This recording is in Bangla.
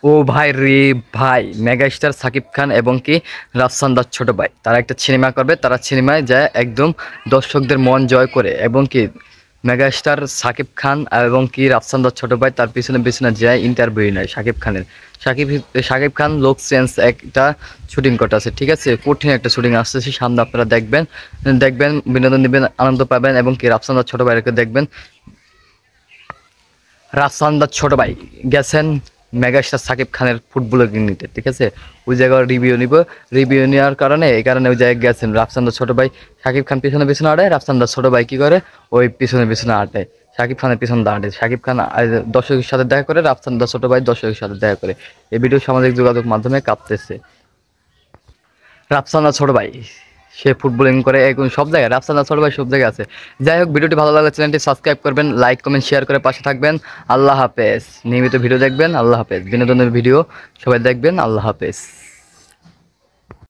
ও ভাই রে ভাই, মেগাস্টার সাকিব খান এবং কি রাফসান দাস ছোট ভাই তারা একটা সিনেমা করবে। তারা সিনেমায় যায় একদম দর্শকদের মন জয় করে এবং কি মেগাস্টার সাকিব খান এবং কি রাফসান দাস ছোট ভাই তার পিছনে পিছনে যায় ইন্টারভিউ নেয় সাকিব খানের। সাকিব সাকিব খান লোক চেঞ্জ একটা শুটিং করতেছে, ঠিক আছে, কঠিন একটা শুটিং আসতেছে সামনে, আপনারা দেখবেন, দেখবেন বিনোদন দিবেন, আনন্দ পাবেন এবং কি রাফসান দাস ছোট ভাইকে দেখবেন। রাফসানদার ছোট ভাই গেছেন মেগাস্টার সাকিব খানের ফুটবল নিতে, ঠিক আছে, ওই জায়গায় রিভিউ নিব। রিভিউ নেওয়ার কারণে এই কারণে ওই জায়গায় গেছেন রাফসানদার ছোট ভাই। সাকিব খান পিছনে পিছনে আটায়, রাফসানদার ছোট ভাই কি করে ওই পিছনে পিছনে আটায় সাকিব খানের পিছনে দাঁড়ায়। সাকিব খান দর্শকের সাথে দেখা করে, রাফসানদার ছোট ভাই দর্শকের সাথে দেখা করে। এই ভিডিও সামাজিক যোগাযোগ মাধ্যমে কাঁপতেছে। রাফসানা ছোট ভাই সে ফুটবলিং করে এখন সব জায়গায়, রাফসানা ছোট ভাই সব জায়গায় আছে। যাই হোক, ভিডিওটি ভালো লাগলে চ্যানেলটি সাবস্ক্রাইব করবেন, লাইক কমেন্ট শেয়ার করে পাশে থাকবেন। আল্লাহ হাফেজ। নিয়মিত ভিডিও দেখবেন। আল্লাহ হাফেজ। বিনোদনের ভিডিও সবাই দেখবেন। আল্লাহ হাফেজ।